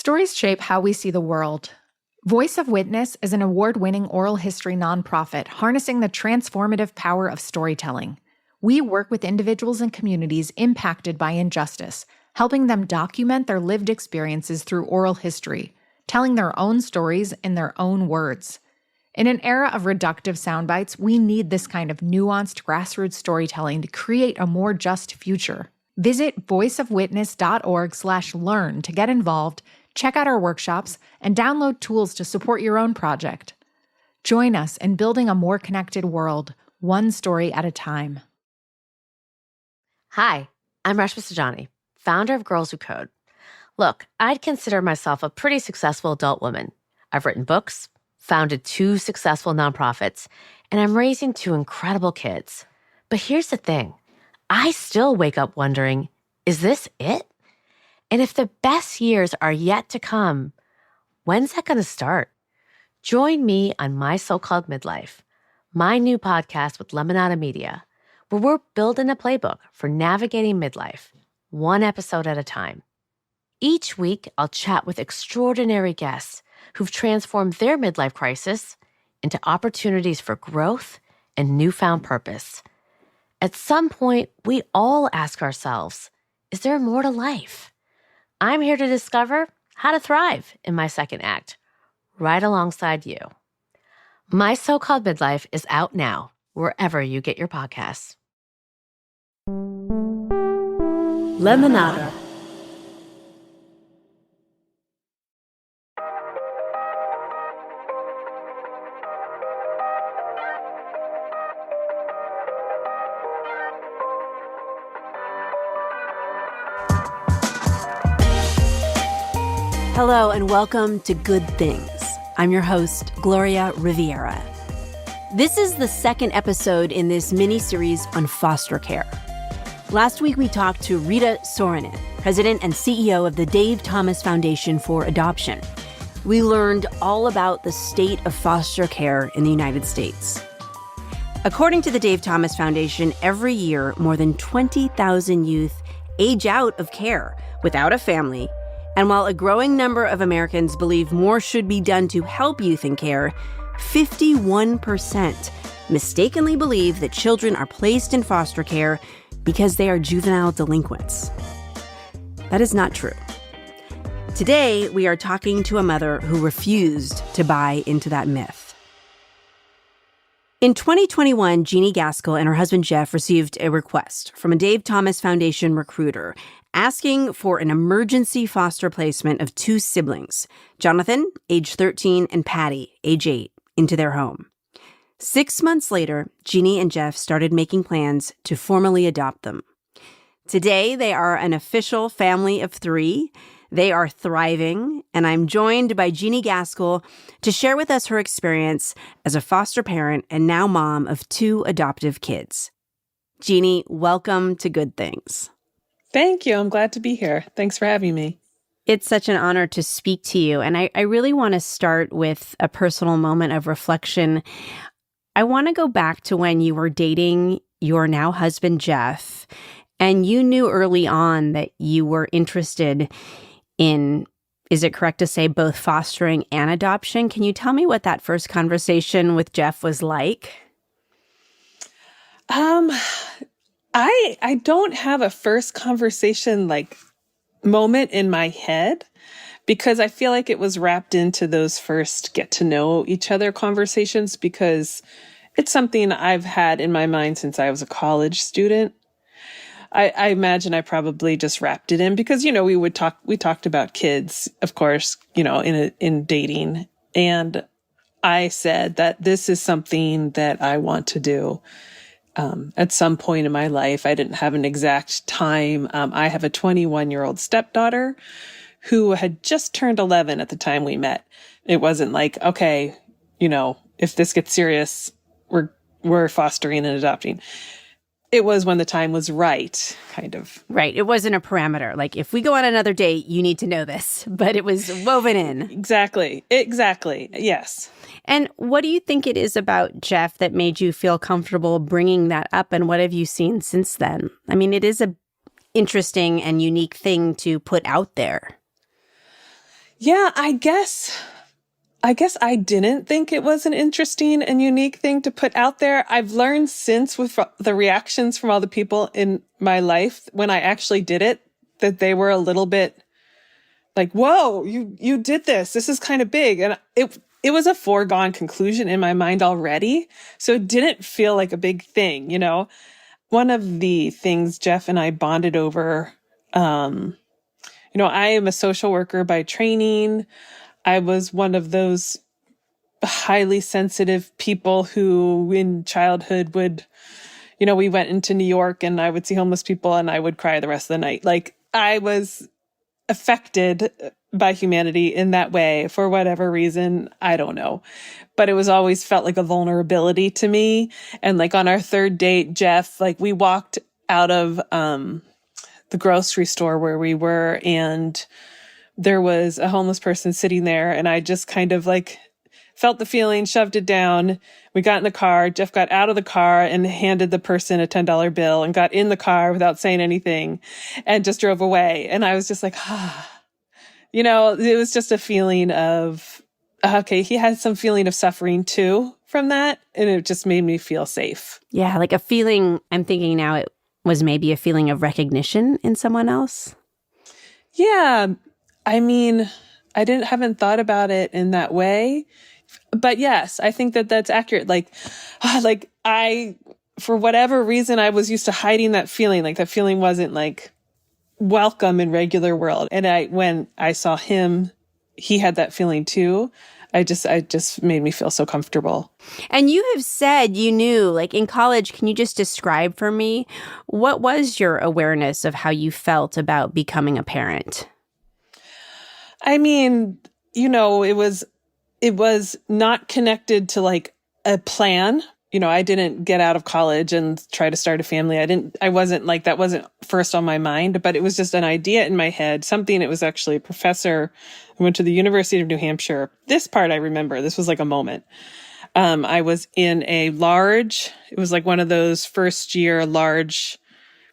Stories shape how we see the world. Voice of Witness is an award-winning oral history nonprofit harnessing the transformative power of storytelling. We work with individuals and communities impacted by injustice, helping them document their lived experiences through oral history, telling their own stories in their own words. In an era of reductive sound bites, we need this kind of nuanced grassroots storytelling to create a more just future. Visit voiceofwitness.org/learn to get involved, check out our workshops, and download tools to support your own project. Join us in building a more connected world, one story at a time. Hi, I'm Rashmi Sajani, founder of Girls Who Code. Look, I'd consider myself a pretty successful adult woman. I've written books, founded 2 successful nonprofits, and I'm raising 2 incredible kids. But here's the thing. I still wake up wondering, is this it? And if the best years are yet to come, when's that going to start? Join me on My So-Called Midlife, my new podcast with Lemonada Media, where we're building a playbook for navigating midlife, one episode at a time. Each week, I'll chat with extraordinary guests who've transformed their midlife crisis into opportunities for growth and newfound purpose. At some point, we all ask ourselves, is there more to life? I'm here to discover how to thrive in my second act, right alongside you. My So-Called Midlife is out now, wherever you get your podcasts. Lemonada. Hello and welcome to Good Things. I'm your host, Gloria Riviera. This is the second episode in this miniseries on foster care. Last week we talked to Rita Sorensen, president and CEO of the Dave Thomas Foundation for Adoption. We learned all about the state of foster care in the United States. According to the Dave Thomas Foundation, every year more than 20,000 youth age out of care without a family. And while a growing number of Americans believe more should be done to help youth in care, 51% mistakenly believe that children are placed in foster care because they are juvenile delinquents. That is not true. Today, we are talking to a mother who refused to buy into that myth. In 2021, Jeanie Gaskill and her husband Jeff received a request from a Dave Thomas Foundation recruiter asking for an emergency foster placement of 2 siblings, Jonathan, age 13, and Patty, age 8, into their home. 6 months later, Jeanie and Jeff started making plans to formally adopt them. Today, they are an official family of 3. They are thriving, and I'm joined by Jeanie Gaskill to share with us her experience as a foster parent and now mom of 2 adoptive kids. Jeanie, welcome to Good Things. Thank you. I'm glad to be here. Thanks for having me. It's such an honor to speak to you. And I really want to start with a personal moment of reflection. I want to go back to when you were dating your now husband, Jeff, and you knew early on that you were interested in, is it correct to say, both fostering and adoption? Can you tell me what that first conversation with Jeff was like? I don't have a first conversation moment in my head because I feel like it was wrapped into those first get to know each other conversations because it's something I've had in my mind since I was a college student. I imagine I probably just wrapped it in because, we talked about kids, of course, in dating. And I said that this is something that I want to do. At some point in my life, I didn't have an exact time. I have a 21-year-old stepdaughter who had just turned 11 at the time we met. It wasn't like, okay, if this gets serious, we're fostering and adopting. It was when the time was right, kind of. Right. It wasn't a parameter. Like, if we go on another date, you need to know this. But it was woven in. Exactly. Yes. And what do you think it is about Jeff that made you feel comfortable bringing that up? And what have you seen since then? I mean, it is a interesting and unique thing to put out there. Yeah, I guess I didn't think it was an interesting and unique thing to put out there. I've learned since with the reactions from all the people in my life when I actually did it, that they were a little bit like, whoa, you did this. This is kind of big. And it was a foregone conclusion in my mind already. So it didn't feel like a big thing, you know? One of the things Jeff and I bonded over, I am a social worker by training. I was one of those highly sensitive people who in childhood would, we went into New York and I would see homeless people and I would cry the rest of the night. Like I was affected by humanity in that way for whatever reason. I don't know, but it was always felt like a vulnerability to me. And like on our third date, Jeff, like we walked out of, the grocery store where we were, and there was a homeless person sitting there, and I just kind of like felt the feeling, shoved it down. We got in the car. Jeff got out of the car and handed the person a $10 bill and got in the car without saying anything and just drove away. And I was just like, it was just a feeling of, okay, he had some feeling of suffering too from that. And it just made me feel safe. Yeah, like a feeling, I'm thinking now it was maybe a feeling of recognition in someone else. Yeah. I mean, haven't thought about it in that way. But yes, I think that that's accurate. Like I, for whatever reason, I was used to hiding that feeling. Like that feeling wasn't like welcome in regular world. And when I saw him, he had that feeling too. It just made me feel so comfortable. And you have said you knew, like in college, can you just describe for me, what was your awareness of how you felt about becoming a parent? I mean, it was not connected to like a plan. I didn't get out of college and try to start a family. I wasn't like, that wasn't first on my mind, but it was just an idea in my head, something. It was actually a professor who went to the University of New Hampshire. This part I remember, this was like a moment. I was in it was like one of those first year large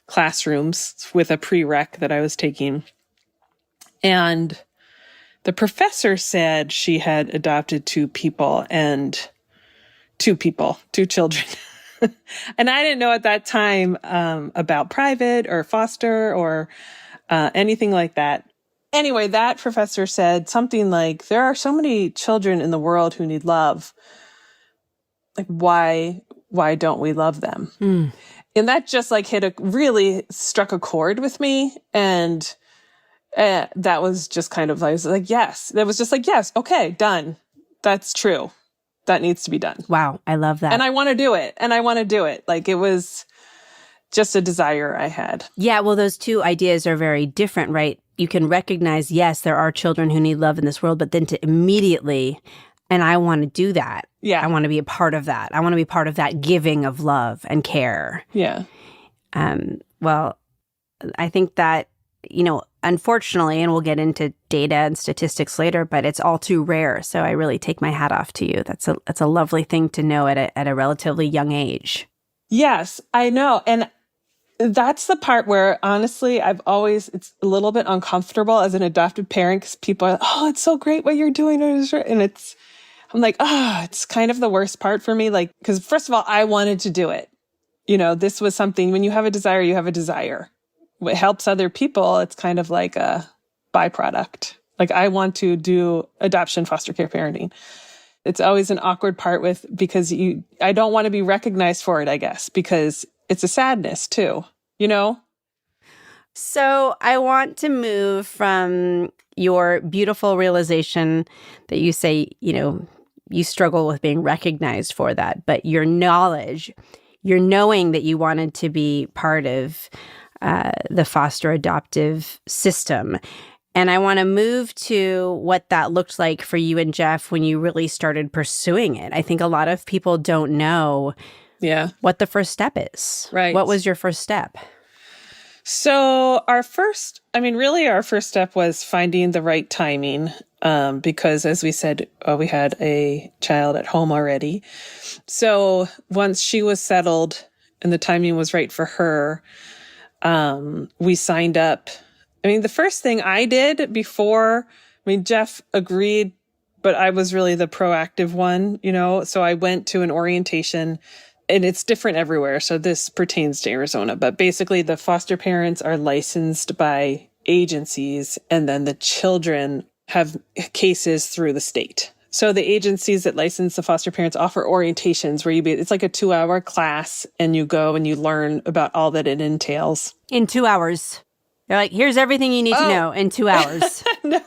classrooms with a prereq that I was taking. And the professor said she had adopted two children. And I didn't know at that time about private or foster or anything like that. Anyway, that professor said something like, there are so many children in the world who need love. Like, why don't we love them? Mm. And that just like really struck a chord with me. And that was just kind of, I was like, yes. That was just like, yes, okay, done. That's true. That needs to be done. Wow, I love that. And I want to do it. Like it was just a desire I had. Yeah, well, those two ideas are very different, right? You can recognize, yes, there are children who need love in this world, but then to immediately, and I want to do that. Yeah. I want to be a part of that. I want to be part of that giving of love and care. Yeah. Well, I think that, unfortunately, and we'll get into data and statistics later, but it's all too rare. So I really take my hat off to you. That's a lovely thing to know at a relatively young age. Yes, I know. And that's the part where, honestly, it's a little bit uncomfortable as an adopted parent because people are, oh, it's so great what you're doing. And I'm like, it's kind of the worst part for me. Like, because first of all, I wanted to do it. This was something, when you have a desire, you have a desire. What helps other people, it's kind of like a byproduct. Like I want to do adoption, foster care, parenting. It's always an awkward part because I don't want to be recognized for it, I guess, because it's a sadness too, So I want to move from your beautiful realization that you say, you struggle with being recognized for that, but your knowledge, your knowing that you wanted to be part of the foster adoptive system. And I want to move to what that looked like for you and Jeff when you really started pursuing it. I think a lot of people don't know what the first step is. Right. What was your first step? So our first step was finding the right timing, because as we said, we had a child at home already. So once she was settled and the timing was right for her, we signed up. I mean, the first thing I did before mean, Jeff agreed, but I was really the proactive one, So I went to an orientation, and it's different everywhere. So this pertains to Arizona, but basically the foster parents are licensed by agencies, and then the children have cases through the state. So the agencies that license the foster parents offer orientations where it's like a 2-hour class, and you go and you learn about all that it entails. In 2 hours. They're like, here's everything you need to know in 2 hours. No,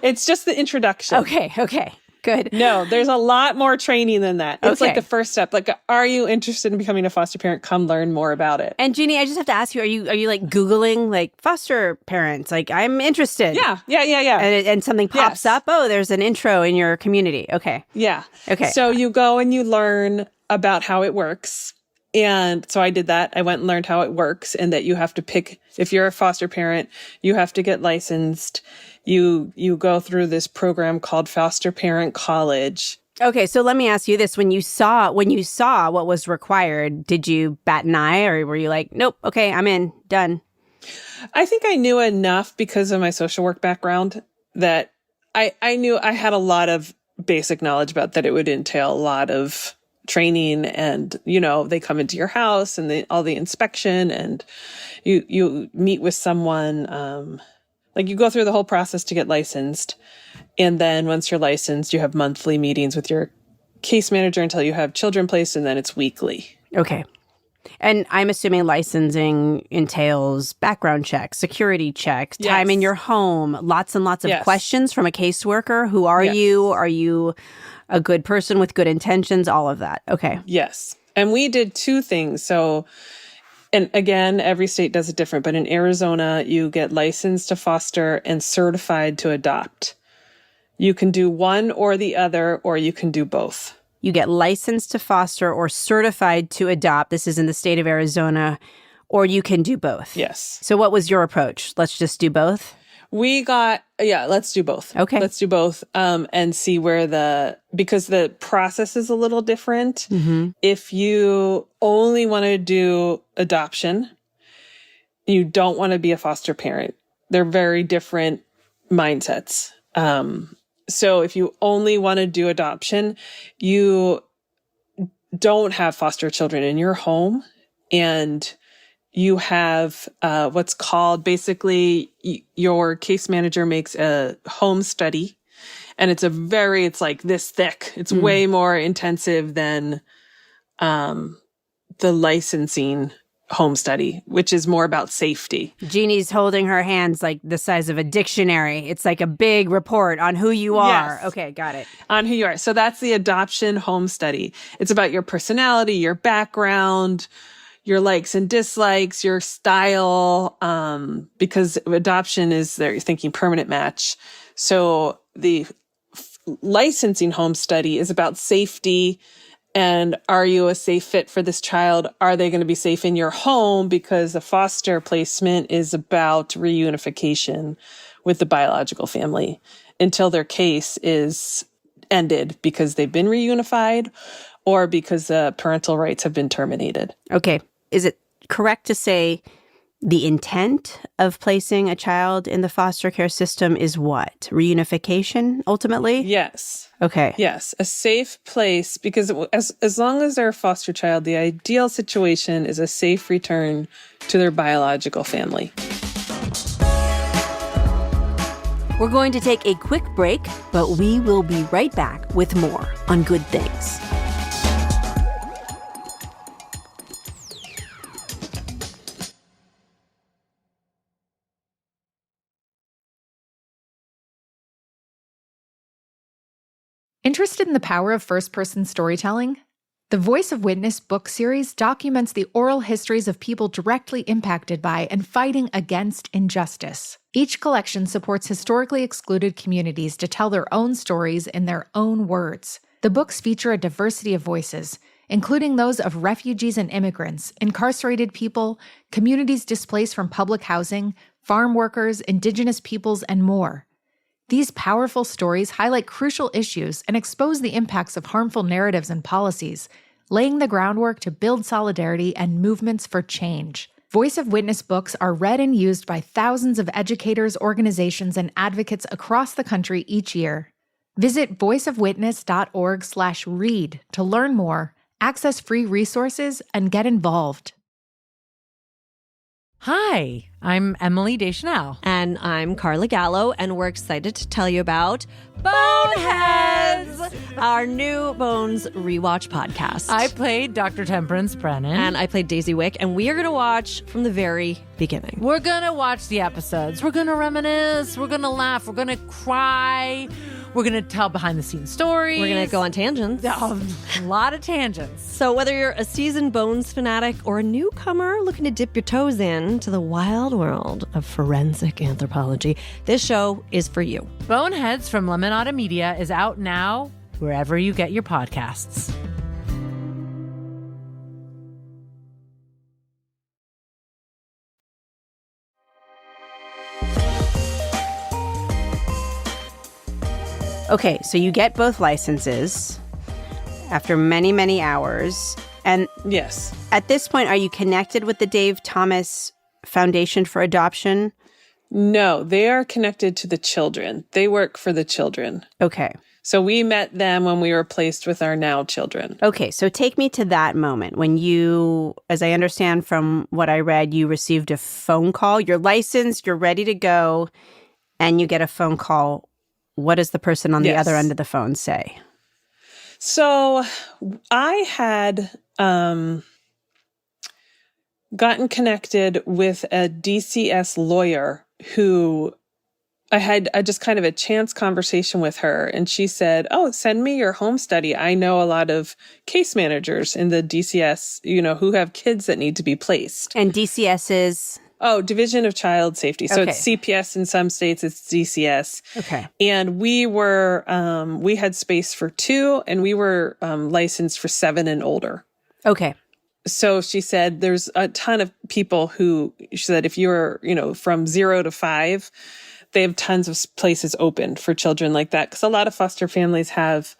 it's just the introduction. Okay. Good. No, there's a lot more training than that. It's Okay. like the first step. Like, are you interested in becoming a foster parent? Come learn more about it. And Jeanie, I just have to ask you, are you like Googling like foster parents? Like, I'm interested. Yeah. And something pops up. Oh, there's an intro in your community. Okay. Yeah. Okay. So you go and you learn about how it works. And so I did that. I went and learned how it works, and that you have to pick, if you're a foster parent, you have to get licensed. You go through this program called Foster Parent College. Okay, so let me ask you this. When you saw what was required, did you bat an eye, or were you like, nope, okay, I'm in, done? I think I knew enough because of my social work background that I knew I had a lot of basic knowledge about that it would entail a lot of training, and they come into your house and all the inspection, and you meet with someone, like you go through the whole process to get licensed, and then once you're licensed, you have monthly meetings with your case manager until you have children placed, and then it's weekly. Okay. And I'm assuming licensing entails background checks, security checks, time in your home, lots and lots of questions from a caseworker. Who are you? Are you a good person with good intentions? All of that. Okay. Yes. And we did 2 things. So, and again, every state does it different, but in Arizona, you get licensed to foster and certified to adopt. You can do one or the other, or you can do both. You get licensed to foster or certified to adopt. This is in the state of Arizona, or you can do both. Yes. So what was your approach? Let's just do both? Let's do both. Okay. Let's do both, and see because the process is a little different. Mm-hmm. If you only want to do adoption, you don't want to be a foster parent. They're very different mindsets. So if you only want to do adoption, you don't have foster children in your home, and you have what's called, basically, your case manager makes a home study, and it's like this thick. It's way more intensive than the licensing home study, which is more about safety. Jeannie's holding her hands like the size of a dictionary. It's like a big report on who you are. Yes. Okay, got it. On who you are. So that's the adoption home study. It's about your personality, your background, your likes and dislikes, your style, because adoption is, they're thinking permanent match. So the licensing home study is about safety. And are you a safe fit for this child? Are they going to be safe in your home? Because the foster placement is about reunification with the biological family until their case is ended because they've been reunified or because the parental rights have been terminated. Okay. Is it correct to say the intent of placing a child in the foster care system is what? Reunification, ultimately? Yes. Okay. Yes, a safe place, because as long as they're a foster child, the ideal situation is a safe return to their biological family. We're going to take a quick break, but we will be right back with more on Good Things. Interested in the power of first-person storytelling? The Voice of Witness book series documents the oral histories of people directly impacted by and fighting against injustice. Each collection supports historically excluded communities to tell their own stories in their own words. The books feature a diversity of voices, including those of refugees and immigrants, incarcerated people, communities displaced from public housing, farm workers, indigenous peoples, and more. These powerful stories highlight crucial issues and expose the impacts of harmful narratives and policies, laying the groundwork to build solidarity and movements for change. Voice of Witness books are read and used by thousands of educators, organizations, and advocates across the country each year. Visit voiceofwitness.org/read to learn more, access free resources, and get involved. Hi, I'm Emily Deschanel. And I'm Carla Gallo, and we're excited to tell you about Boneheads, our new Bones rewatch podcast. I played Dr. Temperance Brennan. And I played Daisy Wick, and we are going to watch from the very beginning. We're going to watch the episodes. We're going to reminisce. We're going to laugh. We're going to cry. We're going to tell behind-the-scenes stories. We're going to go on tangents. A lot of tangents. So whether you're a seasoned Bones fanatic or a newcomer looking to dip your toes in to the wild world of forensic anthropology, this show is for you. Boneheads from Lemonada Media is out now wherever you get your podcasts. Okay, so you get both licenses after many, many hours. And Yes. at this point, are you connected with the Dave Thomas Foundation for Adoption? No, they are connected to the children. They work for the children. Okay. So we met them when we were placed with our now children. Okay, so take me to that moment when you, as I understand from what I read, you received a phone call. You're licensed, you're ready to go, and you get a phone call. What does the person on the Yes. other end of the phone say? So I had gotten connected with a DCS lawyer who I had just kind of a chance conversation with her. And she said, "Oh, send me your home study. I know a lot of case managers in the DCS, who have kids that need to be placed." And DCS is? Oh, Division of Child Safety. So Okay. it's CPS in some states, it's DCS. Okay. And we had space for 2, and we were licensed for 7 and older. Okay. So she said there's a ton of people who, she said, if you're, from 0 to 5, they have tons of places open for children like that. Because a lot of foster families have,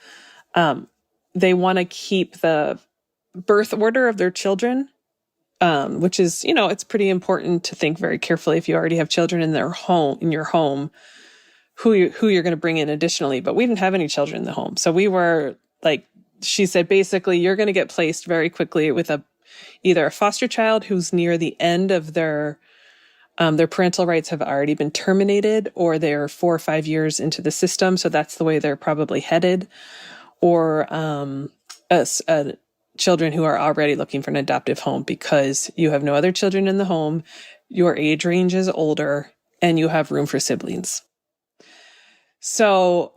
they want to keep the birth order of their children. Which is, it's pretty important to think very carefully if you already have children in your home, who you're going to bring in additionally. But we didn't have any children in the home. So we were like, she said, basically, you're going to get placed very quickly with either a foster child who's near the end of their parental rights have already been terminated, or they're 4 or 5 years into the system. So that's the way they're probably headed, or children who are already looking for an adoptive home because you have no other children in the home, your age range is older, and you have room for siblings. So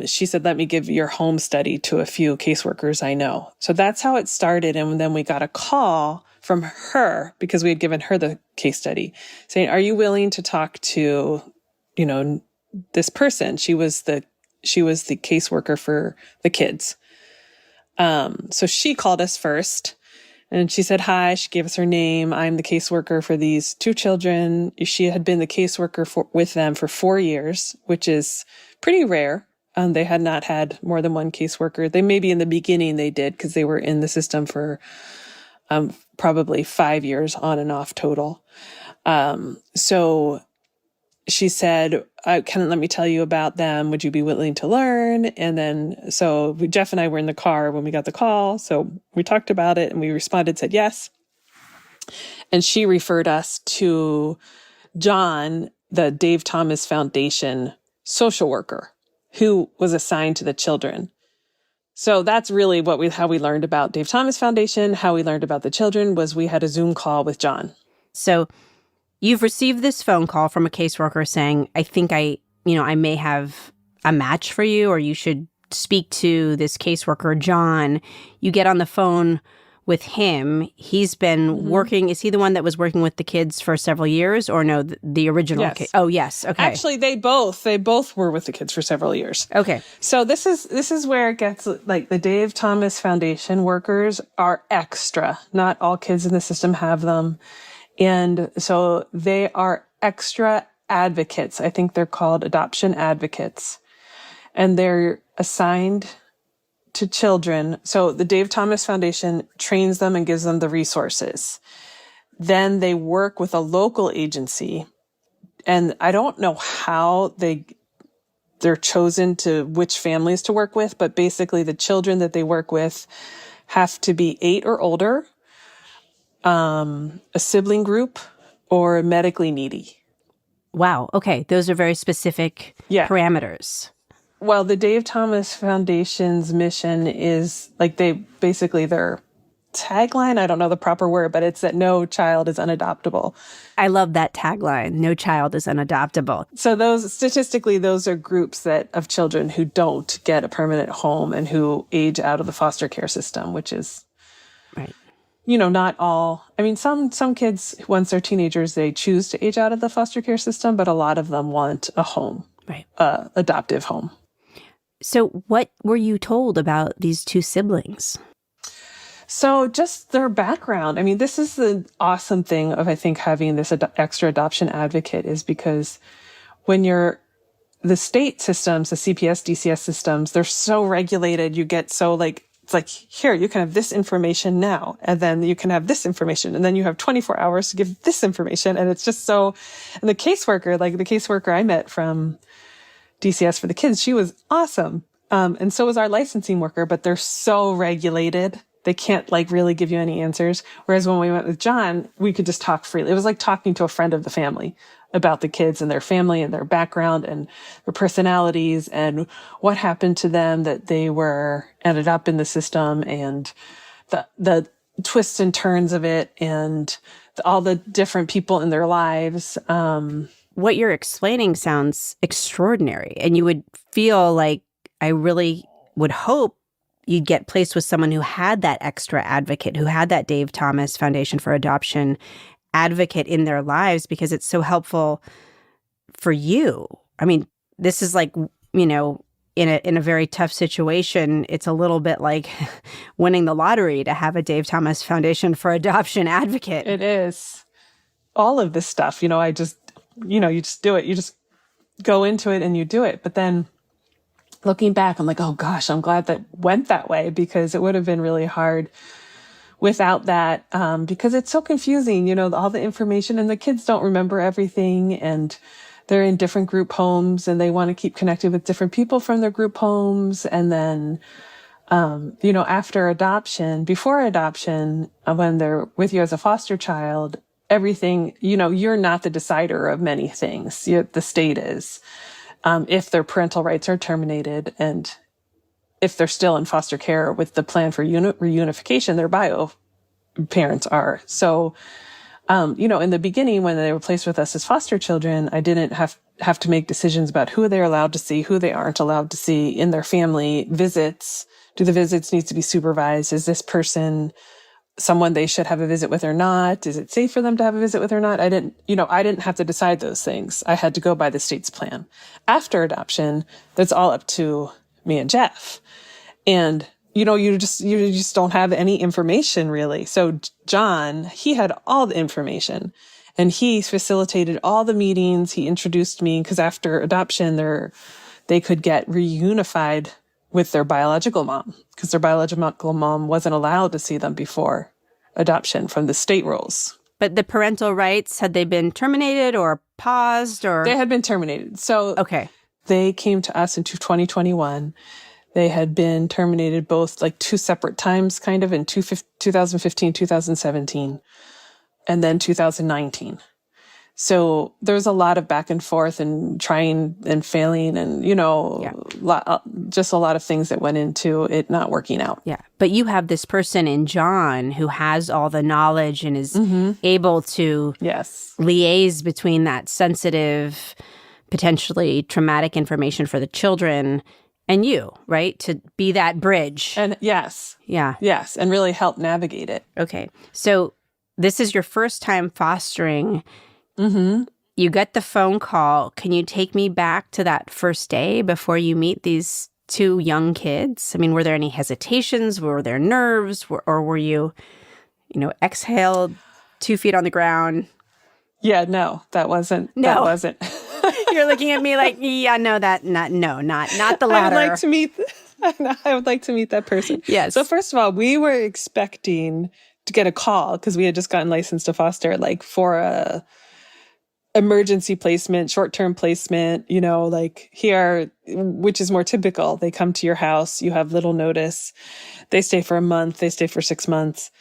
she said, let me give your home study to a few caseworkers I know. So that's how it started. And then we got a call from her, because we had given her the case study, saying, are you willing to talk to, this person? She was the caseworker for the kids. So she called us first, and she said hi. She gave us her name. I'm the caseworker for these 2 children. She had been the caseworker with them for 4 years, which is pretty rare. They had not had more than one caseworker. They maybe in the beginning they did, because they were in the system for probably 5 years on and off total. So she said, let me tell you about them. Would you be willing to learn? And then, so Jeff and I were in the car when we got the call. So we talked about it and we responded, said yes. And she referred us to John, the Dave Thomas Foundation social worker, who was assigned to the children. So that's really how we learned about Dave Thomas Foundation. How we learned about the children was we had a Zoom call with John. So you've received this phone call from a caseworker saying, I think I may have a match for you, or you should speak to this caseworker, John. You get on the phone with him. He's been working. Is he the one that was working with the kids for several years, or no, the original? Yes. Oh, yes. Okay. Actually, they both were with the kids for several years. Okay. So this is where it gets, like, the Dave Thomas Foundation workers are extra. Not all kids in the system have them. And so they are extra advocates. I think they're called adoption advocates. And they're assigned to children. So the Dave Thomas Foundation trains them and gives them the resources. then they work with a local agency. And I don't know how they're chosen to which families to work with, but basically the children that they work with have to be 8 or older, a sibling group, or medically needy. Wow. Okay. Those are very specific parameters. Well, the Dave Thomas Foundation's mission is like their tagline, I don't know the proper word, but it's that no child is unadoptable. I love that tagline. No child is unadoptable. So those are groups of children who don't get a permanent home and who age out of the foster care system, which is, right. Not all. I mean, some kids, once they're teenagers, they choose to age out of the foster care system, but a lot of them want a home, right? Adoptive home. So what were you told about these 2 siblings? So just their background. I mean, this is the awesome thing of, I think, having this extra adoption advocate is because when the state systems, the CPS, DCS systems, they're so regulated. You get so it's like, here, you can have this information now, and then you can have this information, and then you have 24 hours to give this information. And it's just so, and the caseworker I met from DCS for the kids, she was awesome. And so was our licensing worker, but they're so regulated. They can't really give you any answers. Whereas when we went with John, we could just talk freely. It was like talking to a friend of the family about the kids and their family and their background and their personalities and what happened to them that they ended up in the system and the twists and turns of it and all the different people in their lives. What you're explaining sounds extraordinary. And you would feel like I really would hope you'd get placed with someone who had that extra advocate, who had that Dave Thomas Foundation for Adoption advocate in their lives, because it's so helpful for you. I mean, this is like, in a very tough situation, it's a little bit like winning the lottery to have a Dave Thomas Foundation for Adoption advocate. It is. All of this stuff, I just, you just do it. You just go into it and you do it. But then looking back, I'm like, oh gosh, I'm glad that went that way, because it would have been really hard without that, because it's so confusing, all the information, and the kids don't remember everything, and they're in different group homes and they want to keep connected with different people from their group homes. And then, after adoption, before adoption, when they're with you as a foster child, everything, you're not the decider of many things. The state is. If their parental rights are terminated and if they're still in foster care with the plan for reunification, their bio parents are. So, in the beginning, when they were placed with us as foster children, I didn't have to make decisions about who they're allowed to see, who they aren't allowed to see in their family visits. Do the visits need to be supervised? Is this person someone they should have a visit with or not? Is it safe for them to have a visit with or not? I didn't have to decide those things. I had to go by the state's plan. After adoption, that's all up to me and Jeff. And, you just don't have any information really. So John, he had all the information and he facilitated all the meetings. He introduced me because after adoption, they could get reunified with their biological mom, because their biological mom wasn't allowed to see them before adoption from the state rules. But the parental rights, had they been terminated or paused or? They had been terminated. So okay. They came to us in 2021. They had been terminated both 2 separate times, kind of in 2015, 2017, and then 2019. So there was a lot of back and forth and trying and failing and, just a lot of things that went into it not working out. Yeah. But you have this person in John who has all the knowledge and is able to liaise between that sensitive, potentially traumatic information for the children and you, right? To be that bridge. And yes. Yeah. Yes. And really help navigate it. Okay. So this is your first time fostering. Mm-hmm. You get the phone call. Can you take me back to that first day before you meet these 2 young kids? I mean, were there any hesitations? Were there nerves? Or were you, exhaled, 2 feet on the ground? Yeah, no, that wasn't. No. That wasn't. You're looking at me like, yeah, no, not the latter. I would like to meet that person. Yes. So first of all, we were expecting to get a call because we had just gotten licensed to foster, like for a emergency placement, short-term placement, like here, which is more typical. They come to your house, you have little notice. They stay for a month, they stay for 6 months.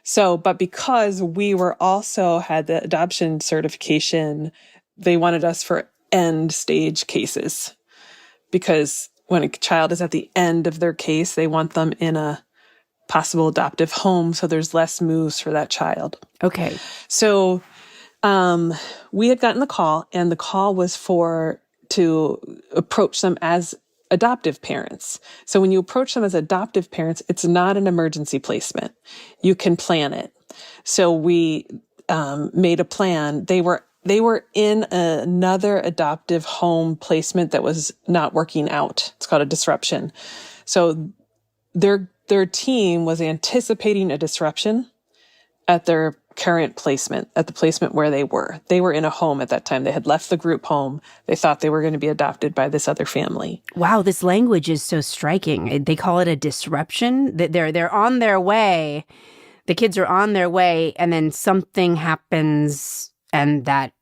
So, but because we were also had the adoption certification, they wanted us for end stage cases. Because when a child is at the end of their case, they want them in a possible adoptive home. So there's less moves for that child. Okay. So, we had gotten the call, and the call was to approach them as adoptive parents. So when you approach them as adoptive parents, it's not an emergency placement. You can plan it. So we made a plan. They were in another adoptive home placement that was not working out. It's called a disruption. So their team was anticipating a disruption at their current placement, at the placement where they were. They were in a home at that time. They had left the group home. They thought they were going to be adopted by this other family. Wow, this language is so striking. They call it a disruption. They're on their way. The kids are on their way, and then something happens, and that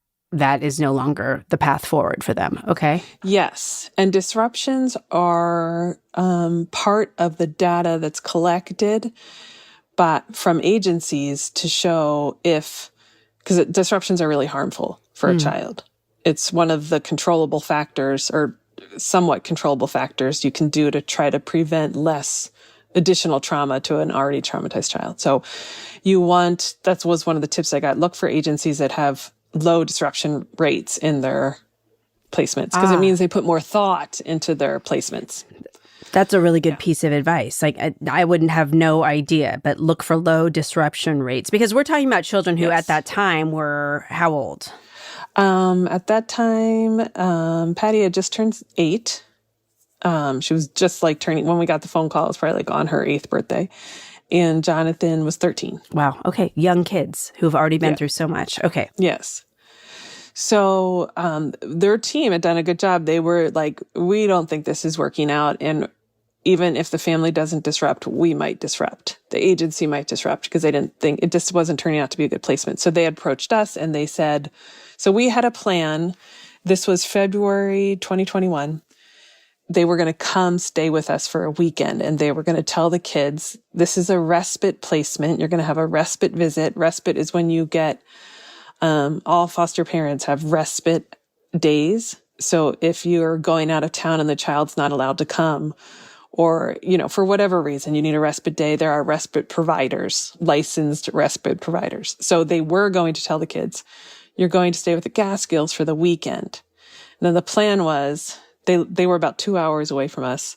is no longer the path forward for them. Okay. Yes. And disruptions are part of the data that's collected but from agencies to show because disruptions are really harmful for a child. It's one of the controllable factors or somewhat controllable factors you can do to try to prevent less additional trauma to an already traumatized child. So that was one of the tips I got. Look for agencies that have low disruption rates in their placements because it means they put more thought into their placements. That's a really good piece of advice. Like I wouldn't have no idea, but look for low disruption rates because we're talking about children who at that time were how old? At that time, Patty had just turned 8. She was just like when we got the phone call, it was probably like on her 8th birthday. And Jonathan was 13. Wow. Okay. Young kids who've already been through so much. Okay. Yes. So their team had done a good job. They were like, we don't think this is working out. And even if the family doesn't disrupt, we might disrupt. The agency might disrupt because they didn't think it just wasn't turning out to be a good placement. So they approached us and they said, so we had a plan. This was February 2021. They were going to come stay with us for a weekend and they were going to tell the kids, this is a respite placement. You're going to have a respite visit. Respite is when you get, all foster parents have respite days. So if you're going out of town and the child's not allowed to come, or, for whatever reason, you need a respite day, there are respite providers, licensed respite providers. So they were going to tell the kids, you're going to stay with the Gaskills for the weekend. And then the plan was, they were about 2 hours away from us.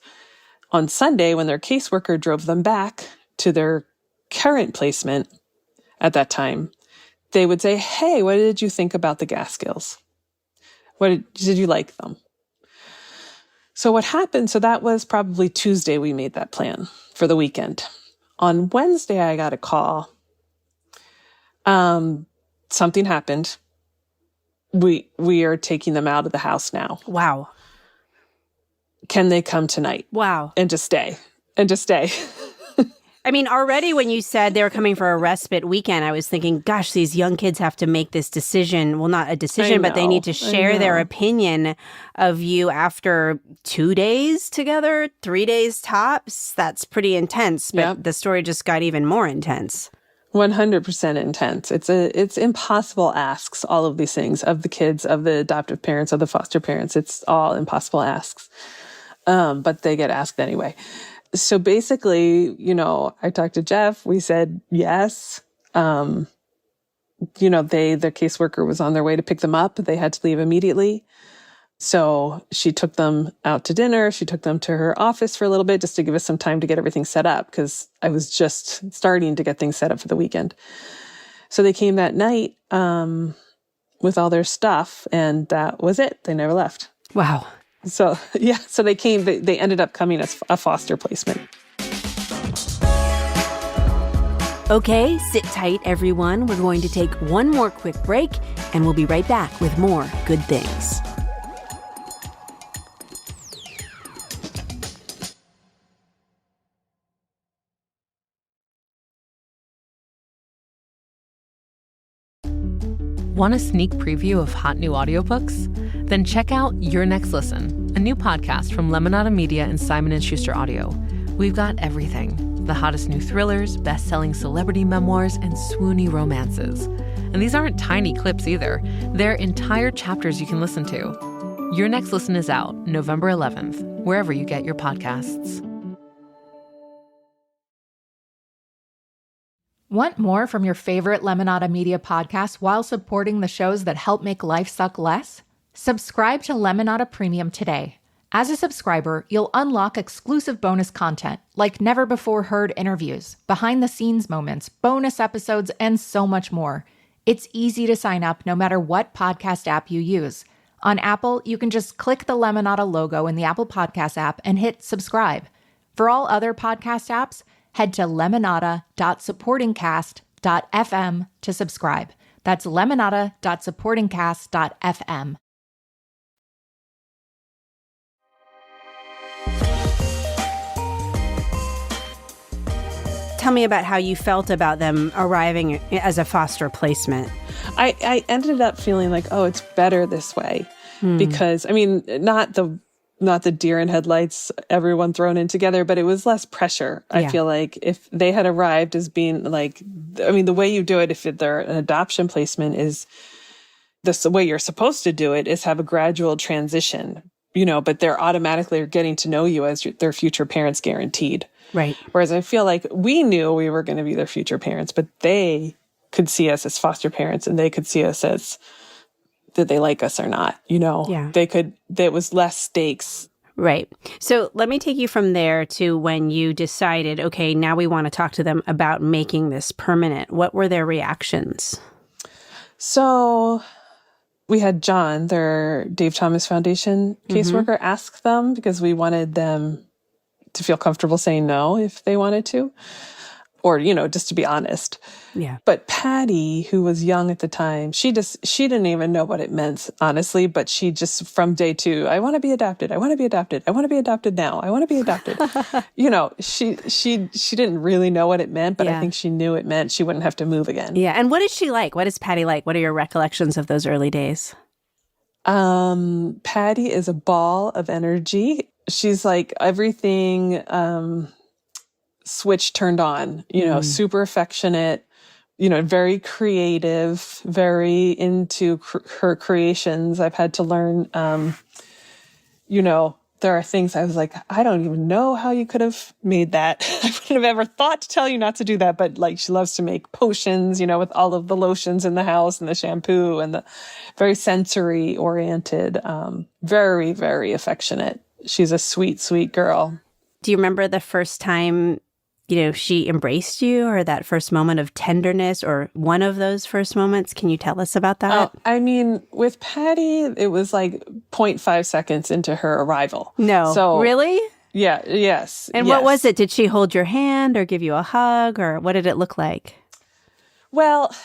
On Sunday, when their caseworker drove them back to their current placement at that time, they would say, hey, what did you think about the Gaskills? Did you like them? So what happened, so that was probably Tuesday we made that plan for the weekend. On Wednesday, I got a call. Something happened. We are taking them out of the house now. Wow. Can they come tonight? Wow. And just stay. I mean, already when you said they were coming for a respite weekend, I was thinking, gosh, these young kids have to make this decision. Well, not a decision, but they need to share their opinion of you after 2 days together, 3 days tops. That's pretty intense. But the story just got even more intense. 100% intense. It's impossible asks, all of these things, of the kids, of the adoptive parents, of the foster parents. It's all impossible asks. But they get asked anyway. So basically, I talked to Jeff. We said yes. The caseworker was on their way to pick them up. They had to leave immediately. So she took them out to dinner. She took them to her office for a little bit just to give us some time to get everything set up because I was just starting to get things set up for the weekend. So they came that night with all their stuff, and that was it. They never left. Wow. So, so they came, they ended up coming as a foster placement. Okay, sit tight, everyone. We're going to take one more quick break, and we'll be right back with more good things. Want a sneak preview of hot new audiobooks? Then check out Your Next Listen, a new podcast from Lemonada Media and Simon & Schuster Audio. We've got everything. The hottest new thrillers, best-selling celebrity memoirs, and swoony romances. And these aren't tiny clips either. They're entire chapters you can listen to. Your Next Listen is out November 11th, wherever you get your podcasts. Want more from your favorite Lemonada Media podcasts while supporting the shows that help make life suck less? Subscribe to Lemonada Premium today. As a subscriber, you'll unlock exclusive bonus content like never-before-heard interviews, behind-the-scenes moments, bonus episodes, and so much more. It's easy to sign up no matter what podcast app you use. On Apple, you can just click the Lemonada logo in the Apple Podcast app and hit subscribe. For all other podcast apps, head to lemonada.supportingcast.fm to subscribe. That's lemonada.supportingcast.fm. Tell me about how you felt about them arriving as a foster placement. I ended up feeling like, oh, it's better this way. Because, I mean, not the deer in headlights, everyone thrown in together, but it was less pressure. Yeah. I feel like if they had arrived as being like, I mean, the way you do it, if they're an adoption placement is the way you're supposed to do it is have a gradual transition, but they're automatically getting to know you as their future parents guaranteed. Right. Whereas I feel like we knew we were going to be their future parents, but they could see us as foster parents and they could see us as did they like us or not, Yeah. There was less stakes. Right. So let me take you from there to when you decided, okay, now we want to talk to them about making this permanent. What were their reactions? So we had John, their Dave Thomas Foundation caseworker, ask them because we wanted them to feel comfortable saying no if they wanted to, or, just to be honest. Yeah. But Patty, who was young at the time, she didn't even know what it meant, honestly, but she just from day 2, I want to be adopted. I want to be adopted. I want to be adopted now. I want to be adopted. She didn't really know what it meant, but I think she knew it meant she wouldn't have to move again. Yeah. And what is she like? What is Patty like? What are your recollections of those early days? Patty is a ball of energy. She's like everything, switch turned on, super affectionate, very creative, very into her creations. I've had to learn, there are things I was like, I don't even know how you could have made that. I wouldn't have ever thought to tell you not to do that. But like, she loves to make potions, with all of the lotions in the house and the shampoo and the very sensory oriented, very, very affectionate. She's a sweet, sweet girl. Do you remember the first time, she embraced you or that first moment of tenderness or one of those first moments? Can you tell us about that? I mean, with Patty, it was like 0.5 seconds into her arrival. No. So, really? Yeah. Yes. And what was it? Did she hold your hand or give you a hug or what did it look like? Well,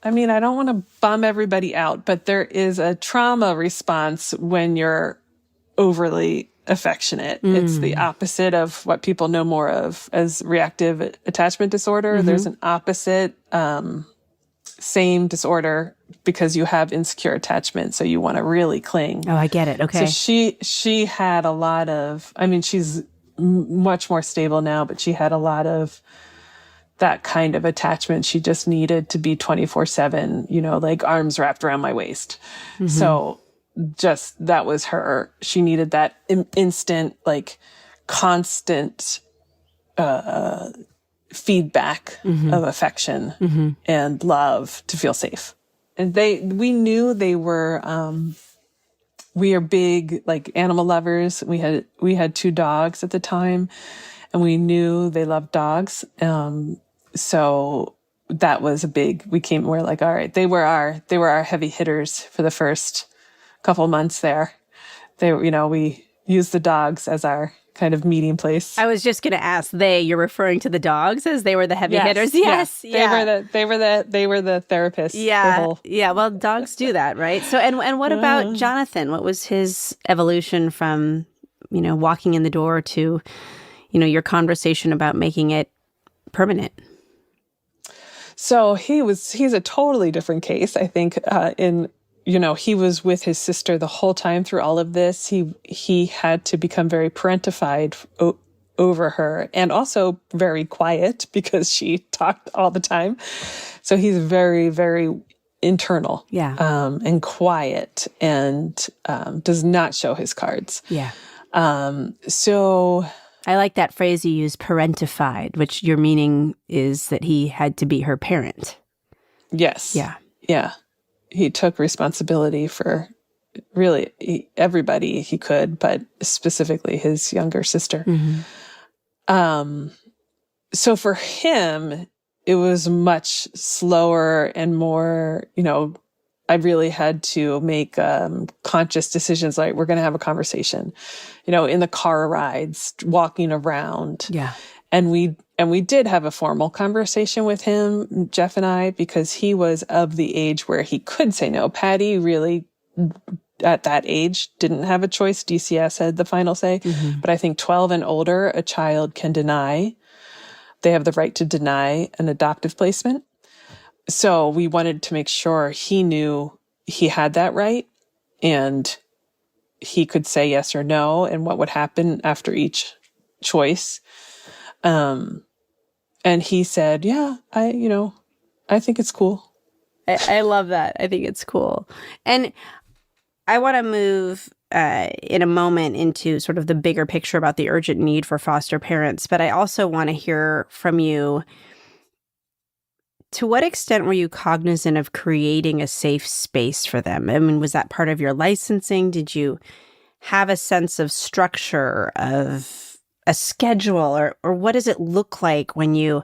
I mean, I don't want to bum everybody out, but there is a trauma response when you're overly affectionate. It's the opposite of what people know more of as reactive attachment disorder. There's an opposite, same disorder because you have insecure attachment. So you want to really cling. Oh, I get it. Okay. So she had a lot of, I mean, she's much more stable now, but she had a lot of that kind of attachment. She just needed to be 24/7, like arms wrapped around my waist. So just that was her. She needed that instant, like constant feedback of affection and love to feel safe. And we knew they were, we are big like animal lovers. We had 2 dogs at the time and we knew they loved dogs. So that was we're like, all right, they were our heavy hitters for the first couple months there. We used the dogs as our kind of meeting place. I was just going to ask, you're referring to the dogs as they were the heavy hitters? Yes. Yeah. They were the therapists. Yeah. Yeah. Well, dogs do that, right? So, and what about Jonathan? What was his evolution from, walking in the door to, your conversation about making it permanent? So he's a totally different case, I think, he was with his sister the whole time through all of this. He had to become very parentified over her, and also very quiet because she talked all the time. So he's very, very internal, and quiet, and does not show his cards. Yeah. So I like that phrase you use, parentified, which your meaning is that he had to be her parent. yes, yeah. He took responsibility for really everybody he could, but specifically his younger sister. So for him, it was much slower and more, I really had to make conscious decisions like, we're going to have a conversation, in the car rides, walking around. Yeah. And we did have a formal conversation with him, Jeff and I, because he was of the age where he could say no. Patty really, at that age, didn't have a choice. DCS had the final say. But I think 12 and older, a child can deny. They have the right to deny an adoptive placement. So we wanted to make sure he knew he had that right, and he could say yes or no, and what would happen after each choice. And he said, yeah, I think it's cool. I love that. I think it's cool. And I want to move in a moment into sort of the bigger picture about the urgent need for foster parents. But I also want to hear from you, to what extent were you cognizant of creating a safe space for them? I mean, was that part of your licensing? Did you have a sense of structure, of a schedule, or what does it look like when you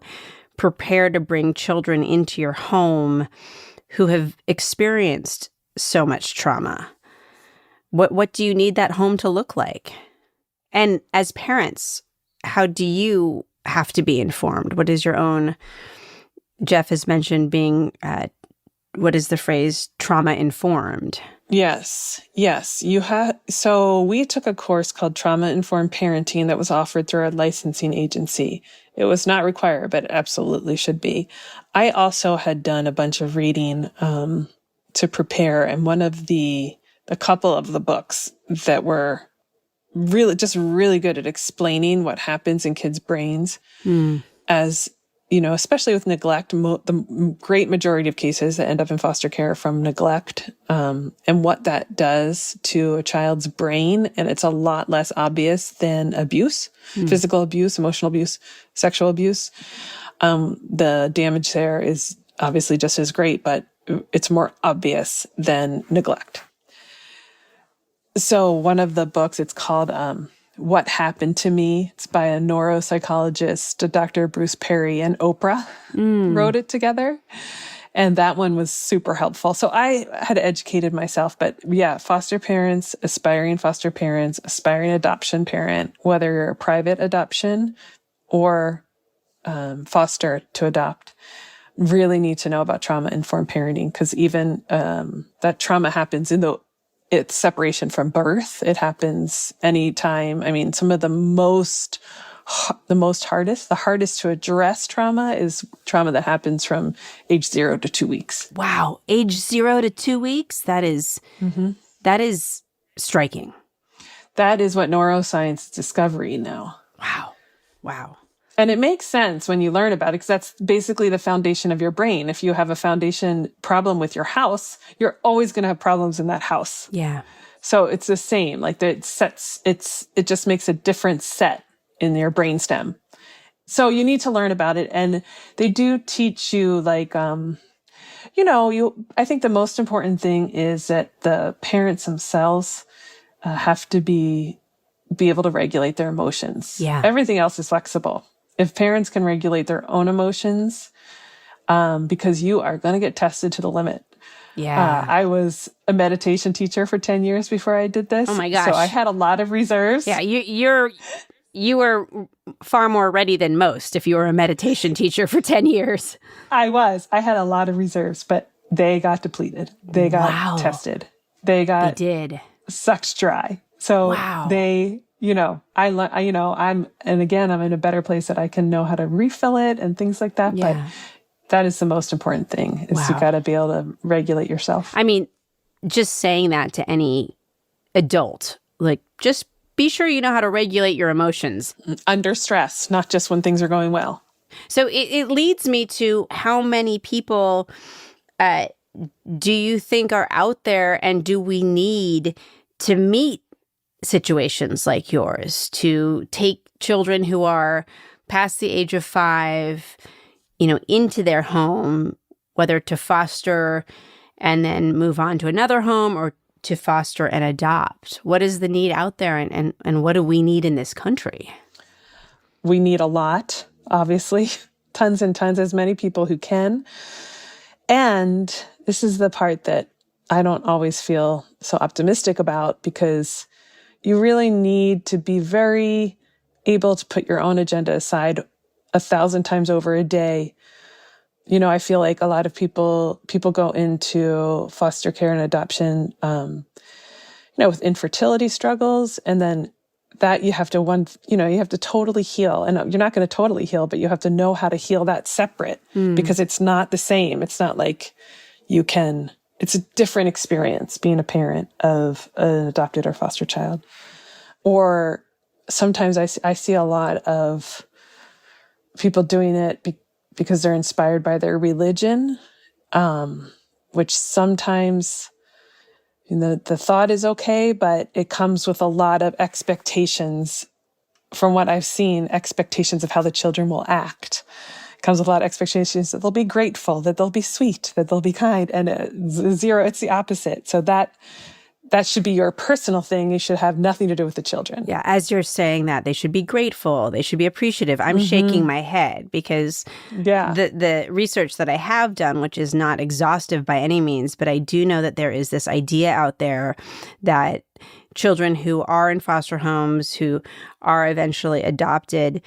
prepare to bring children into your home who have experienced so much trauma? What do you need that home to look like? And as parents, how do you have to be informed? What is your own... Jeff has mentioned being, what is the phrase, trauma informed? Yes. So we took a course called Trauma Informed Parenting that was offered through our licensing agency. It was not required, but it absolutely should be. I also had done a bunch of reading to prepare, and one of a couple of the books that were really good at explaining what happens in kids' brains as, especially with neglect. The great majority of cases that end up in foster care are from neglect, and what that does to a child's brain. And it's a lot less obvious than abuse, physical abuse, emotional abuse, sexual abuse. The damage there is obviously just as great, but it's more obvious than neglect. So one of the books, it's called What Happened to Me. It's by a neuropsychologist, Dr. Bruce Perry, and Oprah wrote it together. And that one was super helpful. So I had educated myself, but yeah, foster parents, aspiring adoption parent, whether you're a private adoption or foster to adopt, really need to know about trauma-informed parenting, because even that trauma happens it's separation from birth. It happens anytime. I mean, some of the hardest to address trauma is trauma that happens from age 0 to 2 weeks. Wow. Age 0 to 2 weeks? That is striking. That is what neuroscience is discovering now. Wow. And it makes sense when you learn about it, because that's basically the foundation of your brain. If you have a foundation problem with your house, you're always going to have problems in that house. Yeah. So it's the same. Like it just makes a different set in your brainstem. So you need to learn about it. And they do teach you I think the most important thing is that the parents themselves have to be able to regulate their emotions. Yeah. Everything else is flexible. If parents can regulate their own emotions, because you are going to get tested to the limit. Yeah. I was a meditation teacher for 10 years before I did this. Oh my gosh. So I had a lot of reserves. Yeah, you were far more ready than most if you were a meditation teacher for 10 years. I had a lot of reserves, but they got depleted. They got tested. They did. Sucked dry. So they... I'm in a better place that I can know how to refill it and things like that. Yeah. That is the most important thing, is you got to be able to regulate yourself. I mean, just saying that to any adult, like, just be sure you know how to regulate your emotions. Under stress, not just when things are going well. So it leads me to, how many people do you think are out there, and do we need to meet situations like yours, to take children who are past the age of 5, into their home, whether to foster and then move on to another home, or to foster and adopt? What is the need out there, and what do we need in this country? We need a lot, obviously. Tons and tons, as many people who can. And this is the part that I don't always feel so optimistic about, because you really need to be very able to put your own agenda aside 1,000 times over a day. I feel like a lot of people go into foster care and adoption, with infertility struggles, and then that you have to totally heal. And you're not going to totally heal, but you have to know how to heal that separate, because it's not the same. It's not like it's a different experience being a parent of an adopted or foster child. Or sometimes I see a lot of people doing it because they're inspired by their religion, which sometimes the thought is okay, but it comes with a lot of expectations. From what I've seen, expectations of how the children will act. It comes with a lot of expectations that they'll be grateful, that they'll be sweet, that they'll be kind, and zero, it's the opposite. So that should be your personal thing. You should have nothing to do with the children. Yeah, as you're saying that, they should be grateful. They should be appreciative. I'm shaking my head, because the research that I have done, which is not exhaustive by any means, but I do know that there is this idea out there that children who are in foster homes, who are eventually adopted,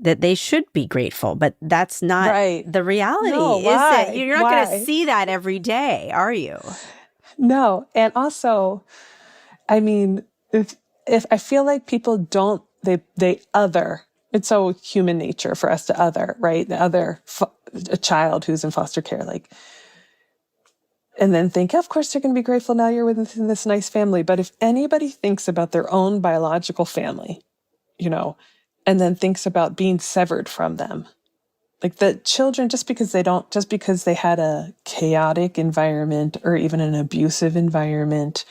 that they should be grateful. But that's not the reality, is it? You're not going to see that every day, are you? No. And also, I mean, if I feel like people don't, they other, it's so human nature for us to other, right? The other, a child who's in foster care, and then think, of course, they're going to be grateful now you're within this nice family. But if anybody thinks about their own biological family, and then thinks about being severed from them, like the children, just because they had a chaotic environment or even an abusive environment,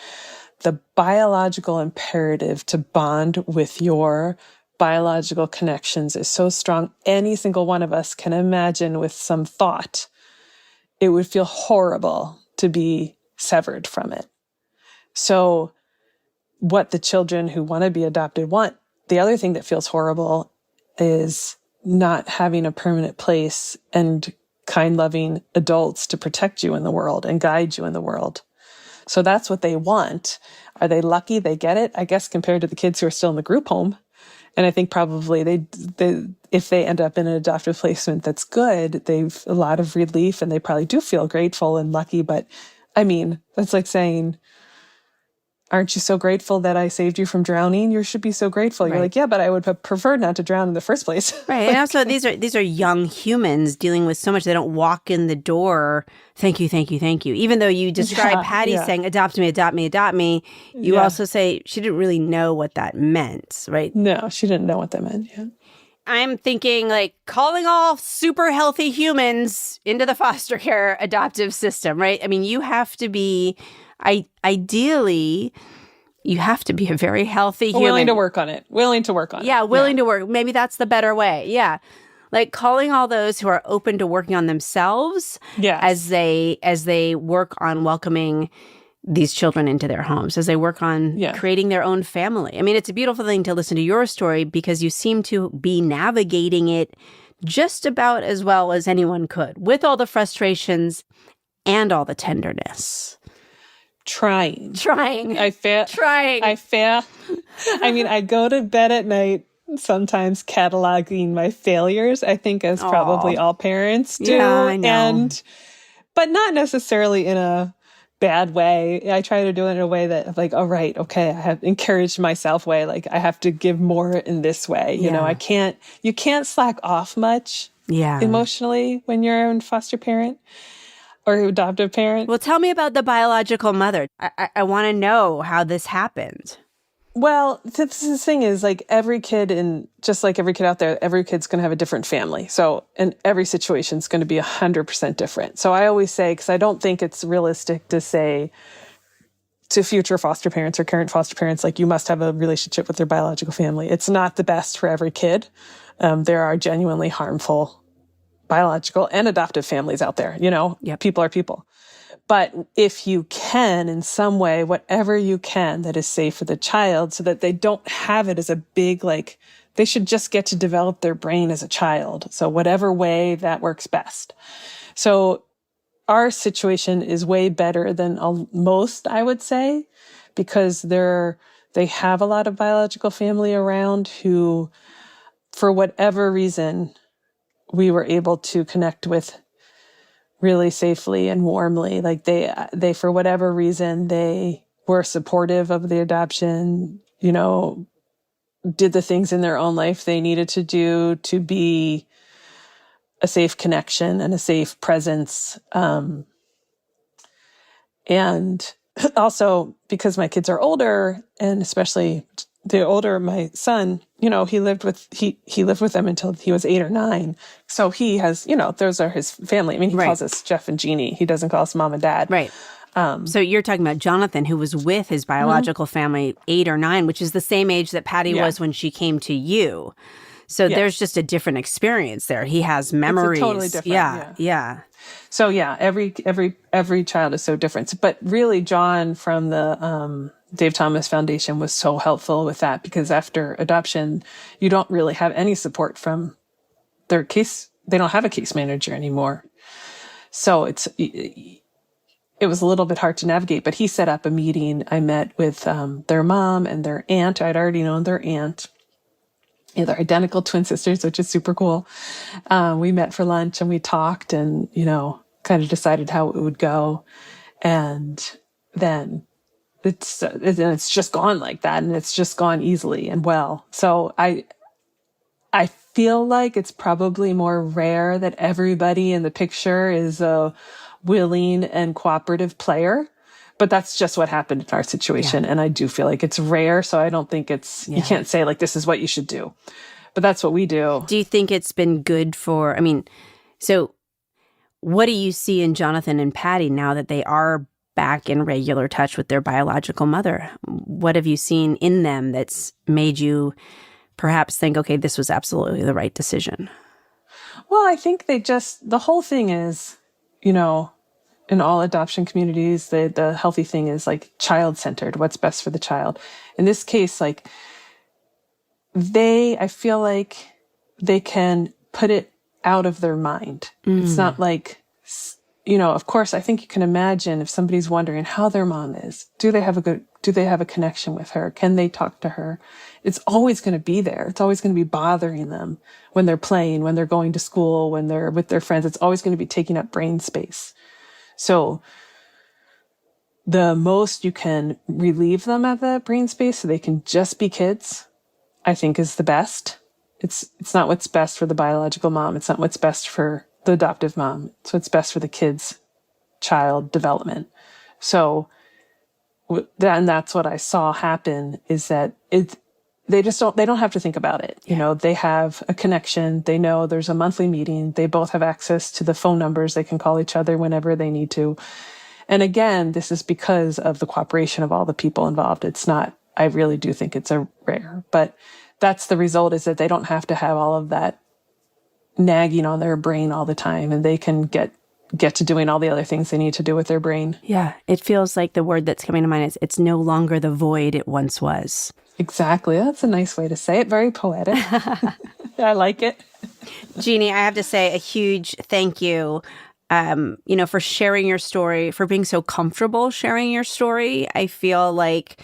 the biological imperative to bond with your biological connections is so strong. Any single one of us can imagine, with some thought, it would feel horrible to be severed from it. So what the children who want to be adopted want, the other thing that feels horrible is not having a permanent place and kind, loving adults to protect you in the world and guide you in the world. So that's what they want. Are they lucky they get it? I guess compared to the kids who are still in the group home. And I think probably they if they end up in an adoptive placement that's good, they've a lot of relief, and they probably do feel grateful and lucky. But I mean, that's like saying, aren't you so grateful that I saved you from drowning? You should be so grateful. Right. You're like, yeah, but I would have preferred not to drown in the first place. Right. And also, these are young humans dealing with so much. They don't walk in the door, thank you, thank you, thank you. Even though you describe Patty saying, adopt me, adopt me, adopt me, you also say she didn't really know what that meant, right? No, she didn't know what that meant, I'm thinking, calling all super healthy humans into the foster care adoptive system, right? I mean, you have to be... ideally, you have to be a very healthy human. Willing to work on it. Yeah, willing to work. Maybe that's the better way. Yeah. Calling all those who are open to working on themselves as they work on welcoming these children into their homes, as they work on creating their own family. I mean, it's a beautiful thing to listen to your story, because you seem to be navigating it just about as well as anyone could, with all the frustrations and all the tenderness. Trying. I fail. I mean, I go to bed at night sometimes cataloging my failures, I think, as probably all parents do. Yeah, I know. But not necessarily in a bad way. I try to do it in a way that, all right, okay, I have encouraged myself way. I have to give more in this way. You know, you can't slack off much emotionally when you're a foster parent or adoptive parent. Well, tell me about the biological mother. I want to know how this happened. Well, the thing is, like every kid just like every kid out there, every kid's going to have a different family. So, and every situation is going to be 100% different. So I always say, because I don't think it's realistic to say to future foster parents or current foster parents, like you must have a relationship with their biological family. It's not the best for every kid. There are genuinely harmful biological and adoptive families out there. People are people. But if you can, in some way, whatever you can that is safe for the child so that they don't have it as a big, like, they should just get to develop their brain as a child. So whatever way that works best. So our situation is way better than most, I would say, because they have a lot of biological family around who, for whatever reason, we were able to connect with really safely and warmly. Like they, for whatever reason, they were supportive of the adoption, did the things in their own life they needed to do to be a safe connection and a safe presence. And also because my kids are older, and especially the older my son, he lived with them until he was 8 or 9. So he has, those are his family. I mean, he calls us Jeff and Jeanie. He doesn't call us mom and dad. Right. So you're talking about Jonathan, who was with his biological family 8 or 9, which is the same age that Patty was when she came to you. So there's just a different experience there. He has memories. It's totally different. Yeah. So every child is so different. But really, John from the Dave Thomas Foundation was so helpful with that, because after adoption, you don't really have any support from their case. They don't have a case manager anymore. So it was a little bit hard to navigate, but he set up a meeting. I met with their mom and their aunt. I'd already known their aunt. They're identical twin sisters, which is super cool. We met for lunch and we talked and, kind of decided how it would go. And then it's just gone like that, and it's just gone easily and well. So I feel like it's probably more rare that everybody in the picture is a willing and cooperative player, but that's just what happened in our situation. And I do feel like it's rare. So I don't think you can't say like, this is what you should do, but that's what we do. Do you think it's been good so what do you see in Jonathan and Patty now that they are back in regular touch with their biological mother? What have you seen in them that's made you perhaps think, okay, this was absolutely the right decision? Well, I think the whole thing is, in all adoption communities, the healthy thing is like child-centered, what's best for the child. In this case, like I feel like they can put it out of their mind. It's not like, of course, I think you can imagine if somebody's wondering how their mom is, do they have a connection with her? Can they talk to her? It's always going to be there. It's always going to be bothering them when they're playing, when they're going to school, when they're with their friends. It's always going to be taking up brain space. So the most you can relieve them of that brain space so they can just be kids, I think is the best. It's not what's best for the biological mom. It's not what's best for the adoptive mom. It's what's best for the kid's child development. So that's what I saw happen, is that they don't have to think about it. They have a connection. They know there's a monthly meeting. They both have access to the phone numbers. They can call each other whenever they need to. And again, this is because of the cooperation of all the people involved. I really do think it's a rare, but that's the result, is that they don't have to have all of that nagging on their brain all the time, and they can get to doing all the other things they need to do with their brain. Yeah. It feels like the word that's coming to mind is it's no longer the void it once was. Exactly. That's a nice way to say it. Very poetic. I like it. Jeanie, I have to say a huge thank you, for sharing your story, for being so comfortable sharing your story. I feel like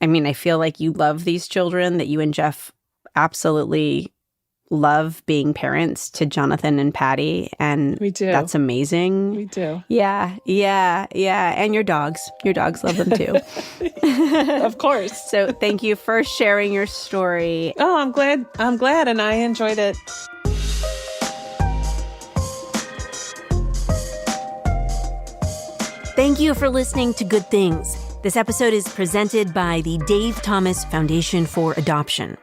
you love these children, that you and Jeff absolutely love being parents to Jonathan and Patty. And we do. That's amazing. We do. Yeah. And your dogs. Your dogs love them too. Of course. So thank you for sharing your story. Oh, I'm glad. And I enjoyed it. Thank you for listening to Good Things. This episode is presented by the Dave Thomas Foundation for Adoption.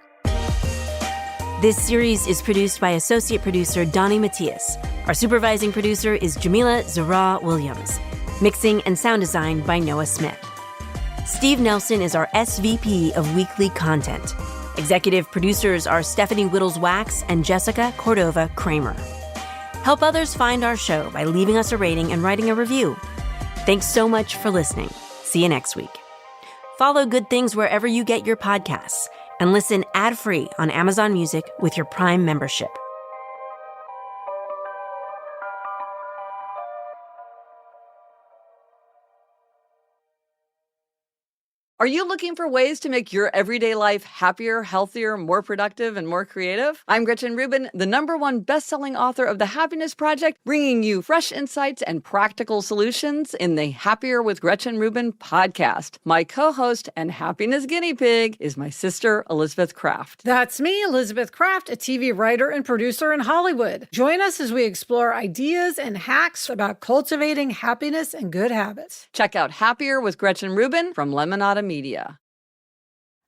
This series is produced by associate producer Donnie Matias. Our supervising producer is Jamila Zahra Williams. Mixing and sound design by Noah Smith. Steve Nelson is our SVP of Weekly Content. Executive producers are Stephanie Whittles-Wax and Jessica Cordova Kramer. Help others find our show by leaving us a rating and writing a review. Thanks so much for listening. See you next week. Follow Good Things wherever you get your podcasts and listen ad-free on Amazon Music with your Prime membership. Are you looking for ways to make your everyday life happier, healthier, more productive, and more creative? I'm Gretchen Rubin, the #1 best-selling author of The Happiness Project, bringing you fresh insights and practical solutions in the Happier with Gretchen Rubin podcast. My co-host and happiness guinea pig is my sister, Elizabeth Kraft. That's me, Elizabeth Kraft, a TV writer and producer in Hollywood. Join us as we explore ideas and hacks about cultivating happiness and good habits. Check out Happier with Gretchen Rubin from Lemonada Media.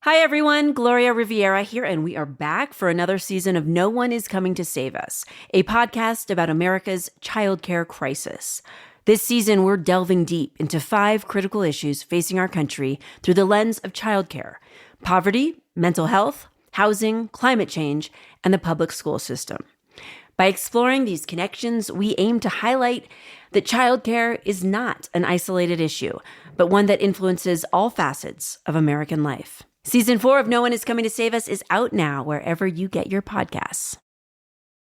Hi everyone, Gloria Riviera here, and we are back for another season of No One Is Coming to Save Us, a podcast about America's childcare crisis. This season, we're delving deep into 5 critical issues facing our country through the lens of childcare: poverty, mental health, housing, climate change, and the public school system. By exploring these connections, we aim to highlight that childcare is not an isolated issue, but one that influences all facets of American life. Season 4 of No One Is Coming to Save Us is out now wherever you get your podcasts.